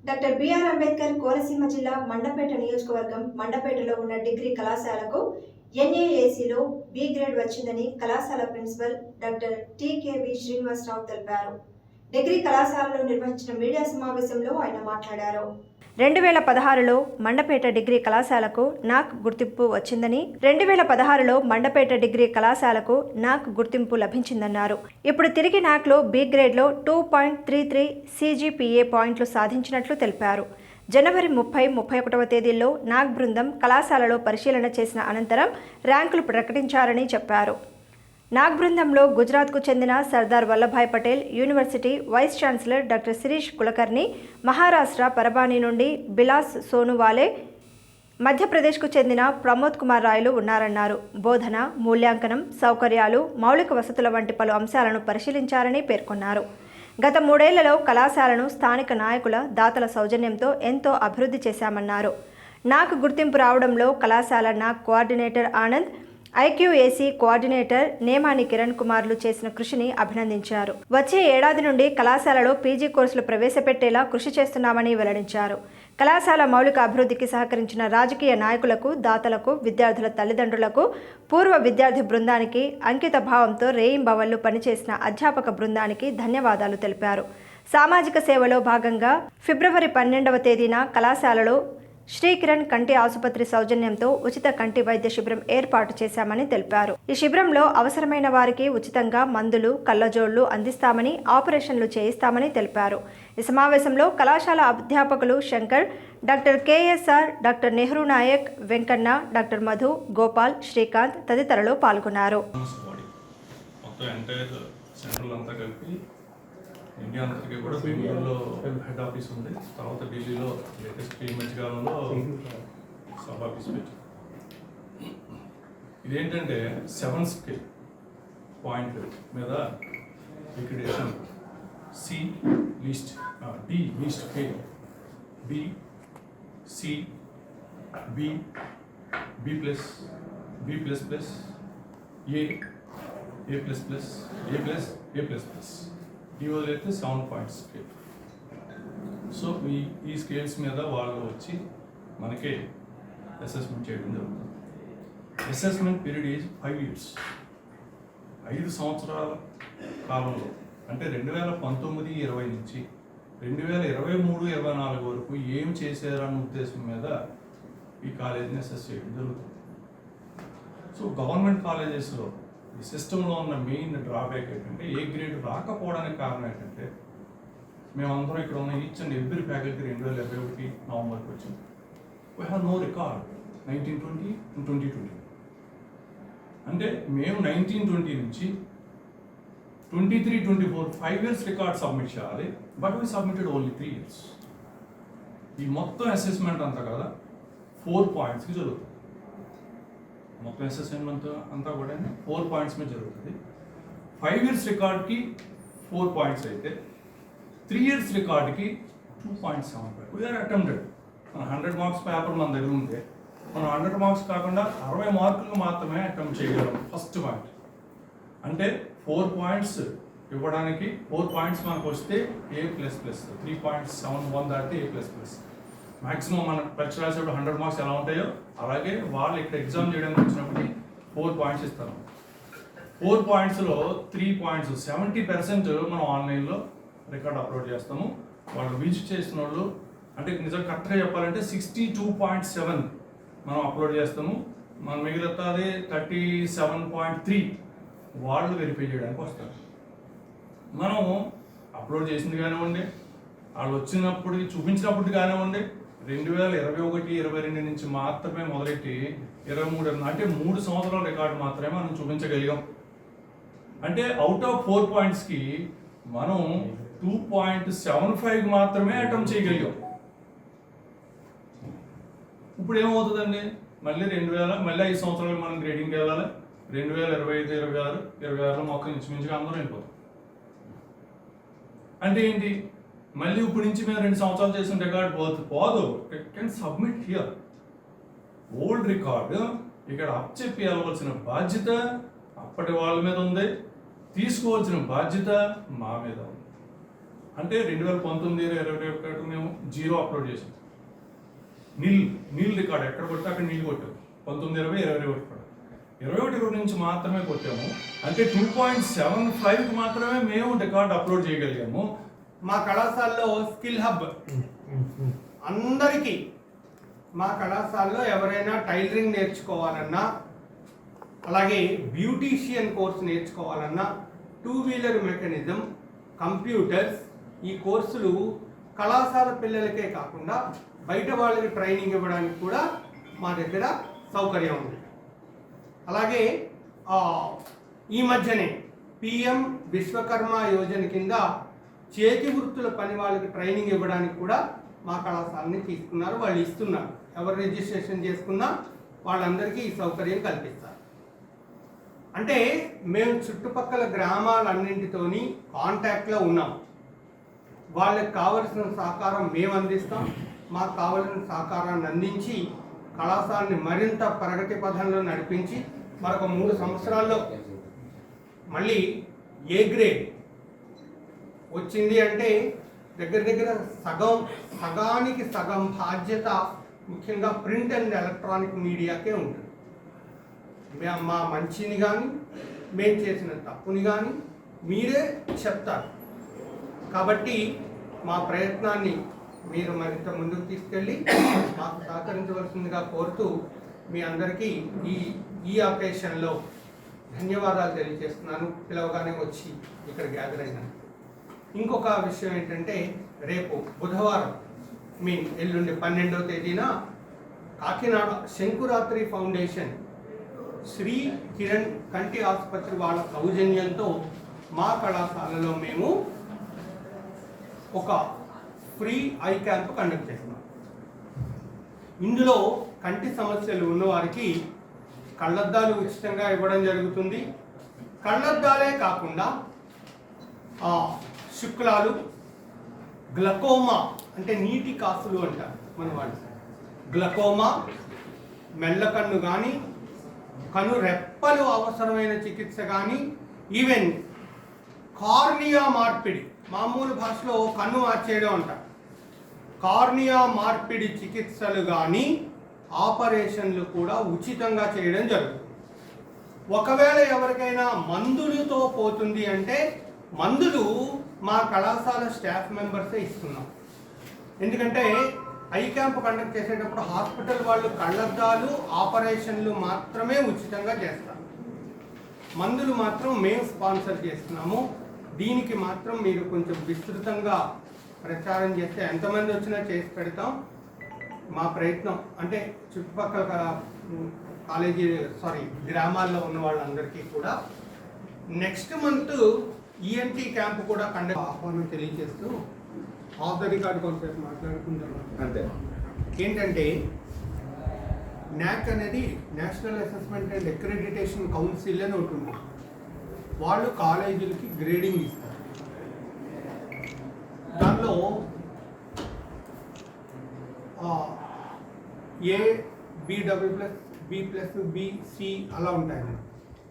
Doctor BR Ambedkar Konaseema జిల్లా మండపేట నియోజకవర్గం మండపేటలో ఉన్న డిగ్రీ కళాశాలకు ఎన్ఏఏసీలో బి గ్రేడ్ వచ్చిందని కళాశాల ప్రిన్సిపల్ డాక్టర్ టికేవి శ్రీనివాసరావు తెలిపారు. డిగ్రీ కళాశాలలో నిర్వహించిన మీడియా సమావేశంలో ఆయన మాట్లాడారు. 2016లో మండపేట డిగ్రీ కళాశాలకు నాక్ గుర్తింపు వచ్చిందని 2016లో మండపేట డిగ్రీ కళాశాలకు నాక్ గుర్తింపు లభించిందన్నారు. ఇప్పుడు తిరిగి నాక్లో బి గ్రేడ్లో 2.33 CGPA పాయింట్లు సాధించినట్లు తెలిపారు. జనవరి 30-31వ తేదీల్లో నాక్ బృందం కళాశాలలో పరిశీలన చేసిన అనంతరం ర్యాంకులు ప్రకటించారని చెప్పారు. నాగ్ బృందంలో గుజరాత్కు చెందిన Sardar Vallabhbhai Patel university vice chancellor doctor Shirish Kulkarni, Maharashtra Parbhani నుండి బిలాస్ సోనువాలే, మధ్యప్రదేశ్కు చెందిన ప్రమోద్ కుమార్ రాయలు ఉన్నారన్నారు. బోధన, మూల్యాంకనం, సౌకర్యాలు, మౌలిక వసతుల వంటి పలు అంశాలను పరిశీలించారని పేర్కొన్నారు. గత 3 ఏళ్లలో కళాశాలను స్థానిక నాయకుల, దాతల సౌజన్యంతో ఎంతో అభివృద్ధి చేశామన్నారు. నాక్ గుర్తింపు రావడంలో కళాశాల NAAC coordinator Anand, IQAC coordinator Nemani Kiran కుమార్లు చేసిన కృషిని అభినందించారు. వచ్చే ఏడాది నుండి కళాశాలలో పీజీ కోర్సులు ప్రవేశపెట్టేలా కృషి చేస్తున్నామని వెల్లడించారు. కళాశాల మౌలిక అభివృద్ధికి సహకరించిన రాజకీయ నాయకులకు, దాతలకు, విద్యార్థుల తల్లిదండ్రులకు, పూర్వ విద్యార్థి బృందానికి, అంకిత భావంతో రేయింబవళ్లు పనిచేసిన అధ్యాపక బృందానికి ధన్యవాదాలు తెలిపారు. సామాజిక సేవలో భాగంగా ఫిబ్రవరి 12వ తేదీన కళాశాలలో శ్రీ కిరణ్ కంటి ఆసుపత్రి సౌజన్యంతో ఉచిత కంటి వైద్య శిబిరం ఏర్పాటు చేశామని తెలిపారు. ఈ శిబిరంలో అవసరమైన వారికి ఉచితంగా మందులు, కళ్లజోళ్లు అందిస్తామని, ఆపరేషన్లు చేయిస్తామని తెలిపారు. ఈ సమావేశంలో కళాశాల అధ్యాపకులు Shankar, doctor KSR, doctor Nehru Naik, Venkanna, doctor Madhu, Gopal, Srikanth తదితరులు పాల్గొన్నారు. ఇండియా అంతటికీ కూడా బెంగళూరులో హెడ్ ఆఫీస్ ఉంది. తర్వాత ఢిల్లీలో లేటెస్ట్ ఈ మధ్యకాలంలో సబ్ ఆఫీస్ పెట్టారు. ఇదేంటంటే 7 స్కేల్ పాయింట్ మీద liquidation. C least, D least K, B, C, B, B plus, B plus plus, A plus plus, A plus, A plus plus. ఈ వదిలేస్తే 7 పాయింట్స్ స్కేల్. సో ఈ స్కేల్స్ మీద వాళ్ళు వచ్చి మనకి అసెస్మెంట్ చేయడం జరుగుతుంది. Assessment period is 5 years. 5 సంవత్సరాల కాలంలో అంటే 2019-20 నుంచి 2023-24 వరకు ఏం చేశారన్న ఉద్దేశం మీద ఈ కాలేజీని అసెస్ చేయడం జరుగుతుంది. సో గవర్నమెంట్ కాలేజెస్లో ఈ సిస్టంలో ఉన్న మెయిన్ డ్రాబ్యాక్ ఏంటంటే ఏ గ్రేడ్ రాకపోవడానికి కారణం ఏంటంటే మేమందరం ఇక్కడ ఉన్న ఈచ్ అండ్ ఎవ్రీ ఫ్యాకల్టీ 2021 నవంబర్కి వచ్చింది. We have no record 1920 and 2020. అంటే మేము 1920 నుంచి 23-24 5 years రికార్డ్ సబ్మిట్ చేయాలి. But we submitted only 3 years. ఈ మొత్తం అసెస్మెంట్ అంతా కదా 4 pointsకి జరుగుతుంది. మొత్తం అసెస్మెంట్ అంతా కూడా 4 points మీద జరుగుతుంది. 5 years రికార్డ్కి 4 points అయితే 3 years రికార్డ్కి 2.75. We are attempted. మన 100 marks పేపర్ మన దగ్గర ఉంటే మనం 100 marks కాకుండా 60 మార్కులు మాత్రమే అటెంప్ట్ చేయగలం. ఫస్ట్ పాయింట్ అంటే 4 points ఇవ్వడానికి 4 points మనకు వస్తే A++, 3.71 దాటితే A++. మ్యాక్సిమం మన పరీక్ష రాసేప్పుడు 100 marks ఎలా ఉంటాయో అలాగే వాళ్ళు ఇక్కడ ఎగ్జామ్ చేయడానికి వచ్చినప్పటికీ 4 points ఇస్తారు. 4 pointsలో 3 points 70% మనం ఆన్లైన్లో రికార్డ్ అప్లోడ్ చేస్తాము. వాళ్ళు విజిట్ చేసిన వాళ్ళు అంటే నిజంగా కరెక్ట్గా చెప్పాలంటే 62.7 మనం అప్లోడ్ చేస్తాము. మన మిగిలితే 37.3 వాళ్ళు వెరిఫై చేయడానికి వస్తారు. మనం అప్లోడ్ చేసింది కానివ్వండి, వాళ్ళు వచ్చినప్పుడు చూపించినప్పుడు కానివ్వండి, 2021-22 నుంచి మాత్రమే మొదలెట్టి 23 అంటే 3 సంవత్సరాల రికార్డు మాత్రమే మనం చూపించగలిగాం. అంటే అవుట్ ఆఫ్ 4 pointsకి మనం 2.75 మాత్రమే అటెంప్ట్ చేయగలిగాం. ఇప్పుడు ఏమవుతుందండి, మళ్ళీ 5 సంవత్సరాలు మనం గ్రేడింగ్కి వెళ్ళాలి. 2025-26 మొత్తం ఇంచుమించుగా అందరం వెళ్ళిపోతాం. అంటే ఏంటి, మళ్ళీ ఇప్పుడు నుంచి మేము 2 సంవత్సరాలు చేసిన రికార్డ్ పోదు. Can submit here. Old record ఇక్కడ అప్పచెప్పి వెళ్ళవలసిన బాధ్యత అప్పటి వాళ్ళ మీద ఉంది, తీసుకోవాల్సిన బాధ్యత మా మీద ఉంది. అంటే 2019-21 మేము 0 అప్లోడ్ చేసాం. నీల్ రికార్డ్ ఎక్కడ కొడితే అక్కడ నీళ్ళు కొట్టాము. 19, 20, 21 21 నుంచి మాత్రమే కొట్టాము. అంటే 2.75కి మాత్రమే మేము రికార్డ్ అప్లోడ్ చేయగలిగాము. మా కళాశాలలో స్కిల్ హబ్ అందరికీ, మా కళాశాలలో ఎవరైనా టైలరింగ్ నేర్చుకోవాలన్నా, అలాగే బ్యూటీషియన్ కోర్స్ నేర్చుకోవాలన్నా, 2-వీలర్ మెకానిజం, కంప్యూటర్స్, ఈ కోర్సులు కళాశాల పిల్లలకే కాకుండా బయట వాళ్ళకి ట్రైనింగ్ ఇవ్వడానికి కూడా మా దగ్గర సౌకర్యం ఉంది. అలాగే ఈ మధ్యనే PM విశ్వకర్మ యోజన కింద చేతి వృత్తుల పని వాళ్ళకి ట్రైనింగ్ ఇవ్వడానికి కూడా మా కళాశాలని తీసుకున్నారు, వాళ్ళు ఇస్తున్నారు. ఎవరు రిజిస్ట్రేషన్ చేసుకున్నా వాళ్ళందరికీ ఈ సౌకర్యం కల్పిస్తారు. అంటే మేము చుట్టుపక్కల గ్రామాలన్నింటితోని కాంటాక్ట్లో ఉన్నాం. వాళ్ళకి కావలసిన సహకారం మేము అందిస్తాం. మాకు కావలసిన సహకారాన్ని అందించి కళాశాలని మరింత ప్రగతి పథంలో నడిపించి మరొక 3 సంవత్సరాల్లో మళ్ళీ ఏ గ్రేడ్ వచ్చింది అంటే దగ్గర సగానికి సగం బాధ్యత ముఖ్యంగా ప్రింట్ అండ్ ఎలక్ట్రానిక్ మీడియాకే ఉంటుంది. మా మంచిని కానీ మేము చేసిన తప్పుని కానీ మీరే చెప్తారు. కాబట్టి మా ప్రయత్నాన్ని మీరు మరింత ముందుకు తీసుకెళ్ళి మాకు సహకరించవలసిందిగా కోరుతూ మీ అందరికీ ఈ అకేషన్లో ధన్యవాదాలు తెలియజేస్తున్నాను, పిలవగానే వచ్చి ఇక్కడ గ్యాదర్ అయినాను. ఇంకొక విషయం ఏంటంటే రేపు బుధవారం ఎల్లుండి 12వ తేదీన కాకినాడ శంకురాత్రి ఫౌండేషన్ శ్రీ కిరణ్ కంటి ఆసుపత్రి వాళ్ళ సౌజన్యంతో మా కళాశాలలో మేము ఒక ఫ్రీ ఐ క్యాంప్ కండక్ట్ చేస్తున్నాం. ఇందులో కంటి సమస్యలు ఉన్నవారికి కళ్ళద్దాలు ఉచితంగా ఇవ్వడం జరుగుతుంది. కళ్ళద్దాలే కాకుండా శుక్లాలు, గ్లకోమా అంటే నీటి కాసులు అంటారు మన వాళ్ళు, గ్లకోమా, మెల్లకన్ను కానీ, కను రెప్పలు అవసరమైన చికిత్స కానీ, ఈవెన్ కార్నియా మార్పిడి, మామూలు భాషలో కన్ను మార్చేయడం అంటారు, కార్నియా మార్పిడి చికిత్సలు కానీ ఆపరేషన్లు కూడా ఉచితంగా చేయడం జరుగుతుంది. ఒకవేళ ఎవరికైనా మందులతో పోతుంది అంటే మందులు మా కళాశాల స్టాఫ్ మెంబర్సే ఇస్తున్నాం. ఎందుకంటే ఐ క్యాంప్ కండక్ట్ చేసేటప్పుడు హాస్పిటల్ వాళ్ళు కళ్ళద్దాలు, ఆపరేషన్లు మాత్రమే ఉచితంగా చేస్తారు. మందులు మాత్రం మేము స్పాన్సర్ చేస్తున్నాము. దీనికి మాత్రం మీరు కొంచెం విస్తృతంగా ప్రచారం చేస్తే ఎంతమంది వచ్చినా చేసి పెడతాం. మా ప్రయత్నం అంటే చుట్టుపక్కల గ్రామాల్లో ఉన్న వాళ్ళందరికీ కూడా నెక్స్ట్ మంత్ ENT క్యాంప్ కూడా కండక్ట్ ఆహ్వానం తెలియజేస్తూ ఆఫ్ ద రికార్డ్ కొంచెం మాట్లాడుకుంటాను. అంతే ఏంటంటే NAAC అనేది national assessment and accreditation council అని ఒకటి ఉంది. వాళ్ళు కాలేజీలకి గ్రేడింగ్ ఇస్తారు. దానిలో A, B++, B+, B, C అలా ఉంటాయి.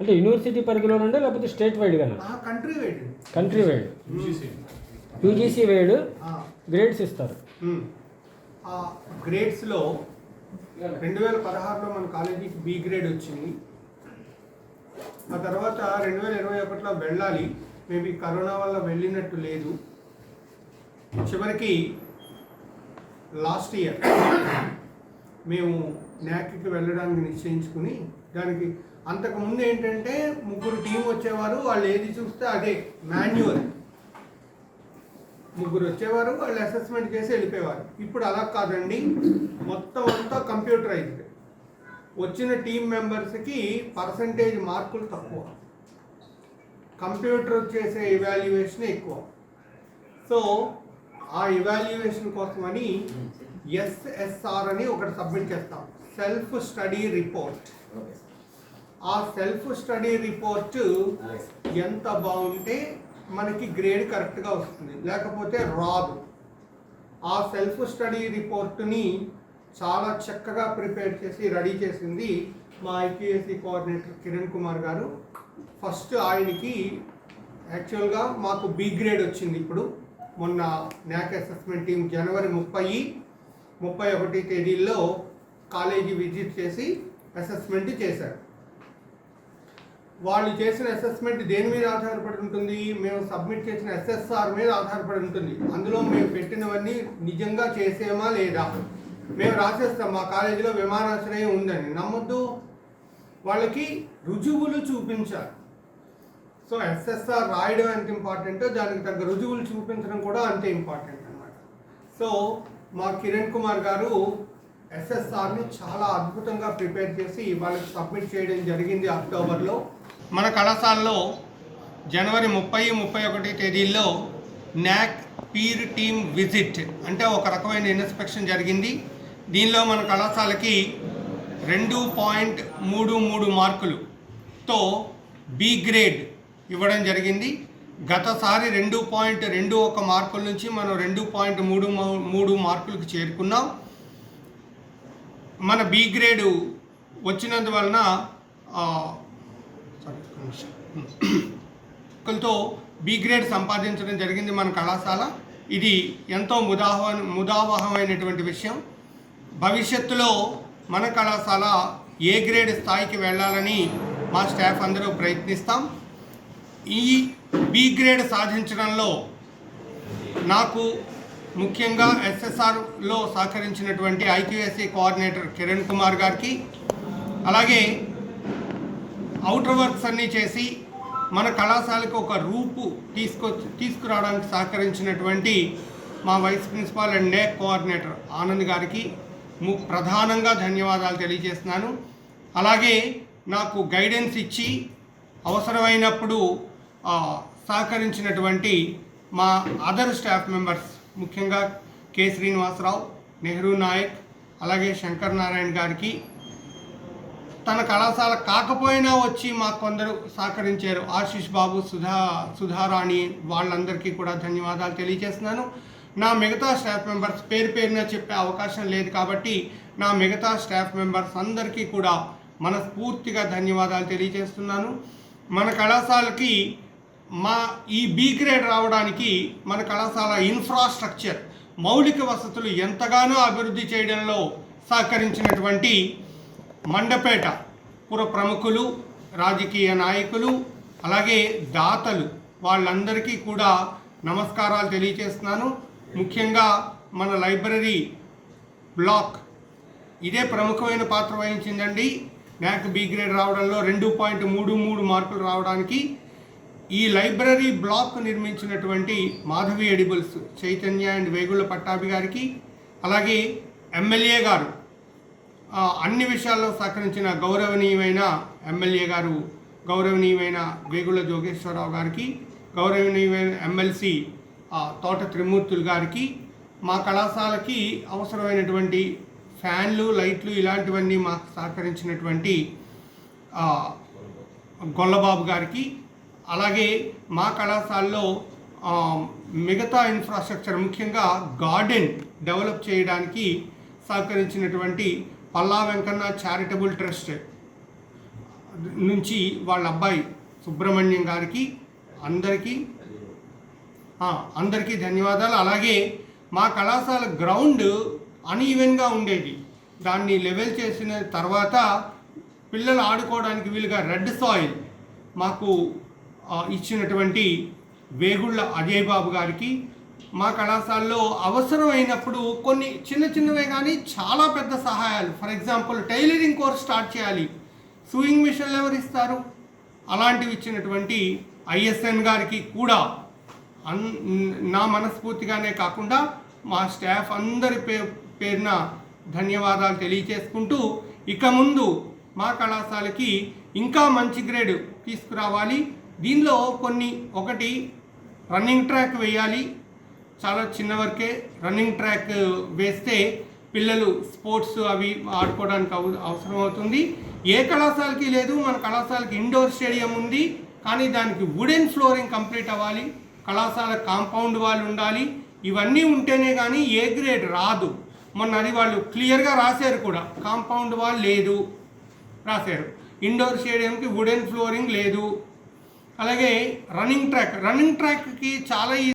అంటే యూనివర్సిటీ పరిధిలోనండి లేకపోతే స్టేట్ వైడ్ గానే? Country wide. Country wide, UGC wide grades ఇస్తారు. ఆ గ్రేడ్స్లో 2016లో మన కాలేజీకి B గ్రేడ్ వచ్చింది. ఆ తర్వాత 2021లో వెళ్ళాలి, మేబీ కరోనా వల్ల వెళ్ళినట్టు లేదు. చివరికి లాస్ట్ ఇయర్ మేము NAACకి వెళ్ళడానికి నిశ్చయించుకుని, దానికి అంతకుముందు ఏంటంటే 3 టీం వచ్చేవారు, వాళ్ళు ఏది చూస్తే అదే మాన్యువల్, 3 వచ్చేవారు, వాళ్ళు అసెస్మెంట్ చేసి వెళ్ళిపోయేవారు. ఇప్పుడు అలా కాదండి, మొత్తం అంతా కంప్యూటరైజ్డ్. వచ్చిన టీం మెంబర్స్కి పర్సంటేజ్ మార్కులు తక్కువ, కంప్యూటర్ చేసే ఇవాల్యుయేషన్ ఎక్కువ. సో ఆ ఇవాల్యుయేషన్ కోసమని SSR అని ఒకటి సబ్మిట్ చేస్తాం, సెల్ఫ్ స్టడీ రిపోర్ట్. ఆ సెల్ఫ్ స్టడీ రిపోర్ట్ ఎంత బాగుంటే మనకి గ్రేడ్ కరెక్ట్గా వస్తుంది, లేకపోతే రాదు. ఆ సెల్ఫ్ స్టడీ రిపోర్ట్ని చాలా చక్కగా ప్రిపేర్ చేసి రెడీ చేసింది మా IQAC కోఆర్డినేటర్ కిరణ్ కుమార్ గారు. ఫస్ట్ ఆయనకి యాక్చువల్గా మాకు B గ్రేడ్ వచ్చింది ఇప్పుడు మొన్న న్యాక్ అసెస్మెంట్ టీం జనవరి 30, 31 తేదీల్లో కాలేజీ విజిట్ చేసి అసెస్మెంట్ చేశారు. వాళ్ళు చేసిన అసెస్మెంట్ దేని మీద ఆధారపడి ఉంటుంది? మేము సబ్మిట్ చేసిన ఎస్ఎస్ఆర్ మీద ఆధారపడి ఉంటుంది. అందులో మేము పెట్టినవన్నీ నిజంగా చేసేమా లేదా? మేము రాసేస్తాం మా కాలేజీలో విమానాశ్రయం ఉందని, నమ్మొద్దు. వాళ్ళకి రుజువులు చూపించాలి. సో ఎస్ఎస్ఆర్ రాయడం ఎంత ఇంపార్టెంటో దానికి తగ్గ రుజువులు చూపించడం కూడా అంతే ఇంపార్టెంట్ అన్నమాట. సో మా కిరణ్ కుమార్ గారు ఎస్ఎస్ఆర్ని చాలా అద్భుతంగా ప్రిపేర్ చేసి వాళ్ళకి సబ్మిట్ చేయడం జరిగింది అక్టోబర్లో. మన కళాశాలలో జనవరి 30, 31 తేదీల్లో న్యాక్ పీర్ టీమ్ విజిట్ అంటే ఒక రకమైన ఇన్స్పెక్షన్ జరిగింది. దీనిలో మన కళాశాలకి 2.33 మార్కులతో బి గ్రేడ్ ఇవ్వడం జరిగింది. గతసారి 2.21 మార్కుల నుంచి మనం 2.33 మార్కులకు చేరుకున్నాం. మన బి గ్రేడ్ వచ్చినందువలన తో బి గ్రేడ్ సంపాదించడం జరిగింది మన కళాశాల. ఇది ఎంతో ముదావహమైనటువంటి విషయం. భవిష్యత్తులో మన కళాశాల ఏ గ్రేడ్ స్థాయికి వెళ్ళాలని మా స్టాఫ్ అందరూ ప్రయత్నిస్తాం. ఈ బి గ్రేడ్ సాధించడంలో నాకు ముఖ్యంగా ఎస్ఎస్ఆర్లో సహకరించినటువంటి ఐక్యూఎస్సీ కోఆర్డినేటర్ కిరణ్ కుమార్ గారికి, అలాగే అవుటర్ వర్క్స్ అన్నీ చేసి మన కళాశాలకు ఒక రూపు తీసుకురావడానికి సహకరించినటువంటి మా vice principal and NAAC coordinator Anand గారికి ప్రధానంగా ధన్యవాదాలు తెలియజేస్తున్నాను. అలాగే నాకు గైడెన్స్ ఇచ్చి అవసరమైనప్పుడు సహకరించినటువంటి మా అదర్ స్టాఫ్ మెంబర్స్, ముఖ్యంగా కె శ్రీనివాసరావు, నెహ్రూ నాయక్, అలాగే శంకర్ నారాయణ గారికి, తన కళాశాల కాకపోయినా వచ్చి మాకు కొందరు సహకరించారు, ఆశీష్ బాబు, సుధారాణి, వాళ్ళందరికీ కూడా ధన్యవాదాలు తెలియజేస్తున్నాను. నా మిగతా స్టాఫ్ మెంబర్స్ పేరున చెప్పే అవకాశం లేదు కాబట్టి నా మిగతా స్టాఫ్ మెంబర్స్ అందరికీ కూడా మనస్ఫూర్తిగా ధన్యవాదాలు తెలియజేస్తున్నాను. మన కళాశాలకి ఈ బి గ్రేడ్ రావడానికి మన కళాశాల ఇన్ఫ్రాస్ట్రక్చర్, మౌలిక వసతులు ఎంతగానో అభివృద్ధి చేయడంలో సహకరించినటువంటి మండపేట పుర ప్రముఖులు, రాజకీయ నాయకులు, అలాగే దాతలు, వాళ్ళందరికీ కూడా నమస్కారాలు తెలియజేస్తున్నాను. ముఖ్యంగా మన లైబ్రరీ బ్లాక్ ఇదే ప్రముఖమైన పాత్ర వహించిందండి. న్యాక్ బి గ్రేడ్ రావడంలో 2.33 మార్కులు రావడానికి ఈ లైబ్రరీ బ్లాక్ నిర్మించినటువంటి మాధవి ఎడిబుల్స్ చైతన్య అండ్ వేగుళ్ళ పట్టాభి గారికి, అలాగే ఎమ్మెల్యే గారు అన్ని విషయాల్లో సహకరించిన గౌరవనీయమైన ఎమ్మెల్యే గారు, గౌరవనీయమైన వేగుళ్ళ జోగేశ్వరరావు గారికి, గౌరవనీయమైన ఎమ్మెల్సీ తోట త్రిమూర్తులు గారికి, మా కళాశాలకి అవసరమైనటువంటి ఫ్యాన్లు, లైట్లు ఇలాంటివన్నీ మాకు సహకరించినటువంటి గొల్లబాబు గారికి, అలాగే మా కళాశాలలో మిగతా ఇన్ఫ్రాస్ట్రక్చర్, ముఖ్యంగా గార్డెన్ డెవలప్ చేయడానికి సహకరించినటువంటి పల్లా వెంకన్న చారిటబుల్ ట్రస్ట్ నుంచి వాళ్ళ అబ్బాయి సుబ్రహ్మణ్యం గారికి, అందరికీ ధన్యవాదాలు. అలాగే మా కళాశాల గ్రౌండ్ అన్ఈవెన్గా ఉండేది, దాన్ని లెవెల్ చేసిన తర్వాత పిల్లలు ఆడుకోవడానికి వీలుగా రెడ్ సాయిల్ మాకు ఇచ్చినటువంటి వేగుళ్ళ అజయ్ బాబు గారికి, మా కళాశాలలో అవసరమైనప్పుడు కొన్ని చిన్నవే కానీ చాలా పెద్ద సహాయాలు, for example tailoring course start చేయాలి, సూయింగ్ మిషన్లు ఎవరు ఇస్తారు, అలాంటివి ఇచ్చినటువంటి ఐఎస్ఎన్ గారికి కూడా నా మనస్ఫూర్తిగానే కాకుండా మా స్టాఫ్ అందరి పేరున ధన్యవాదాలు తెలియచేసుకుంటూ, ఇక ముందు మా కళాశాలకి ఇంకా మంచి గ్రేడ్ తీసుకురావాలి. దీనిలో ఒకటి రన్నింగ్ ట్రాక్ వేయాలి. చాలా చిన్న వరకే రన్నింగ్ ట్రాక్ వేస్తే పిల్లలు స్పోర్ట్స్ అవి ఆడుకోవడానికి అవసరం అవుతుంది. ఏ కళాశాలకి లేదు, మన కళాశాలకి ఇండోర్ స్టేడియం ఉంది, కానీ దానికి వుడెన్ ఫ్లోరింగ్ కంప్లీట్ అవ్వాలి, కళాశాల కాంపౌండ్ వాళ్ళు ఉండాలి. ఇవన్నీ ఉంటేనే కానీ ఏ గ్రేడ్ రాదు. మొన్న అది వాళ్ళు క్లియర్గా రాశారు కూడా, కాంపౌండ్ వాల్ లేదు రాశారు, ఇండోర్ స్టేడియంకి వుడెన్ ఫ్లోరింగ్ లేదు. అలాగే రన్నింగ్ ట్రాక్కి చాలా